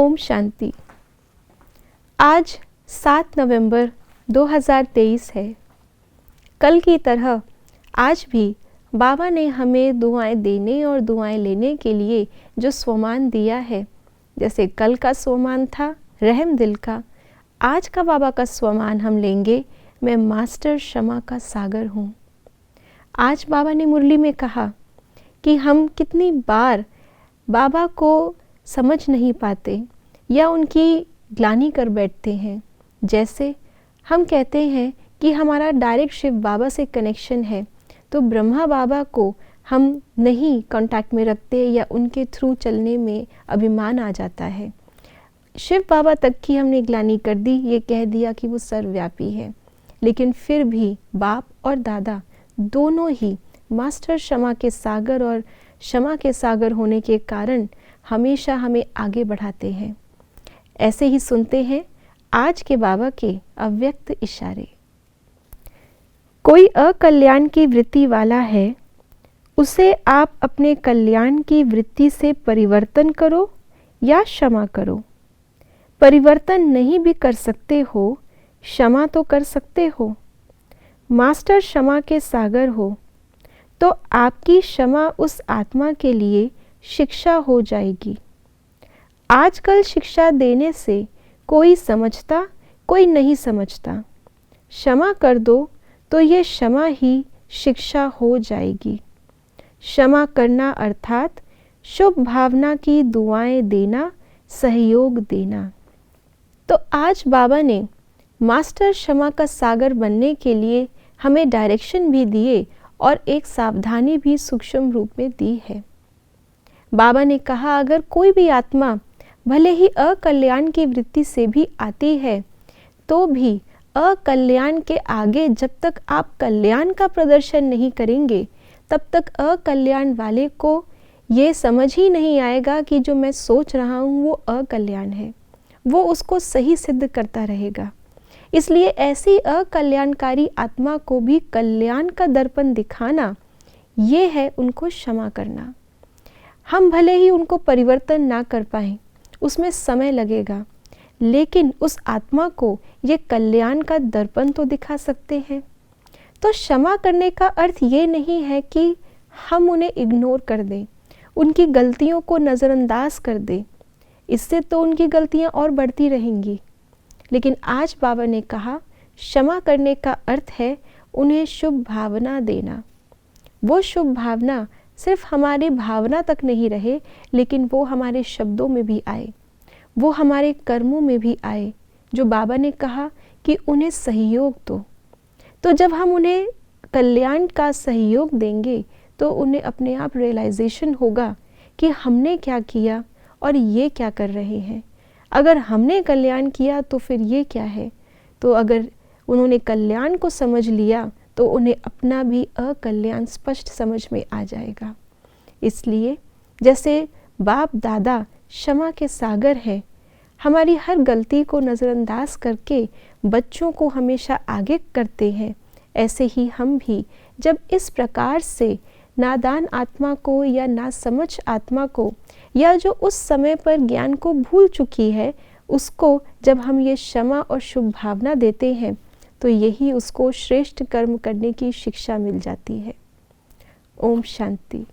ओम शांति। आज 7 नवंबर 2023 है। कल की तरह आज भी बाबा ने हमें दुआएं देने और दुआएं लेने के लिए जो स्वमान दिया है, जैसे कल का स्वमान था रहम दिल का, आज का बाबा का स्वमान हम लेंगे, मैं मास्टर क्षमा का सागर हूँ। आज बाबा ने मुरली में कहा कि हम कितनी बार बाबा को समझ नहीं पाते या उनकी ग्लानि कर बैठते हैं। जैसे हम कहते हैं कि हमारा डायरेक्ट शिव बाबा से कनेक्शन है, तो ब्रह्मा बाबा को हम नहीं कांटेक्ट में रखते या उनके थ्रू चलने में अभिमान आ जाता है। शिव बाबा तक की हमने ग्लानि कर दी, ये कह दिया कि वो सर्वव्यापी है, लेकिन फिर भी बाप और दादा दोनों ही मास्टर क्षमा के सागर और क्षमा के सागर होने के कारण हमेशा हमें आगे बढ़ाते हैं। ऐसे ही सुनते हैं आज के बाबा के अव्यक्त इशारे। कोई अकल्याण की वृत्ति वाला है, उसे आप अपने कल्याण की वृत्ति से परिवर्तन करो या क्षमा करो। परिवर्तन नहीं भी कर सकते हो, क्षमा तो कर सकते हो। मास्टर क्षमा के सागर हो तो आपकी क्षमा उस आत्मा के लिए शिक्षा हो जाएगी। आजकल शिक्षा देने से कोई समझता, कोई नहीं समझता। क्षमा कर दो तो ये क्षमा ही शिक्षा हो जाएगी। क्षमा करना अर्थात शुभ भावना की दुआएं देना, सहयोग देना। तो आज बाबा ने मास्टर क्षमा का सागर बनने के लिए हमें डायरेक्शन भी दिए और एक सावधानी भी सूक्ष्म रूप में दी है। बाबा ने कहा अगर कोई भी आत्मा भले ही अकल्याण की वृत्ति से भी आती है, तो भी अकल्याण के आगे जब तक आप कल्याण का प्रदर्शन नहीं करेंगे, तब तक अकल्याण वाले को ये समझ ही नहीं आएगा कि जो मैं सोच रहा हूँ वो अकल्याण है। वो उसको सही सिद्ध करता रहेगा। इसलिए ऐसी अकल्याणकारी आत्मा को भी कल्याण का दर्पण दिखाना, ये है उनको क्षमा करना। हम भले ही उनको परिवर्तन ना कर पाएं, उसमें समय लगेगा, लेकिन उस आत्मा को ये कल्याण का दर्पण तो दिखा सकते हैं। तो क्षमा करने का अर्थ ये नहीं है कि हम उन्हें इग्नोर कर दें, उनकी गलतियों को नज़रअंदाज कर दें। इससे तो उनकी गलतियां और बढ़ती रहेंगी। लेकिन आज बाबा ने कहा क्षमा करने का अर्थ है उन्हें शुभ भावना देना। वो शुभ भावना सिर्फ हमारी भावना तक नहीं रहे, लेकिन वो हमारे शब्दों में भी आए, वो हमारे कर्मों में भी आए। जो बाबा ने कहा कि उन्हें सहयोग दो, तो जब हम उन्हें कल्याण का सहयोग देंगे तो उन्हें अपने आप रियलाइजेशन होगा कि हमने क्या किया और ये क्या कर रहे हैं। अगर हमने कल्याण किया तो फिर ये क्या है। तो अगर उन्होंने कल्याण को समझ लिया तो उन्हें अपना भी अकल्याण स्पष्ट समझ में आ जाएगा। इसलिए जैसे बाप दादा क्षमा के सागर हैं, हमारी हर गलती को नज़रअंदाज करके बच्चों को हमेशा आगे करते हैं, ऐसे ही हम भी जब इस प्रकार से नादान आत्मा को या नासमझ आत्मा को, या जो उस समय पर ज्ञान को भूल चुकी है, उसको जब हम ये क्षमा और शुभ भावना देते हैं, तो यही उसको श्रेष्ठ कर्म करने की शिक्षा मिल जाती है। ओम शांति।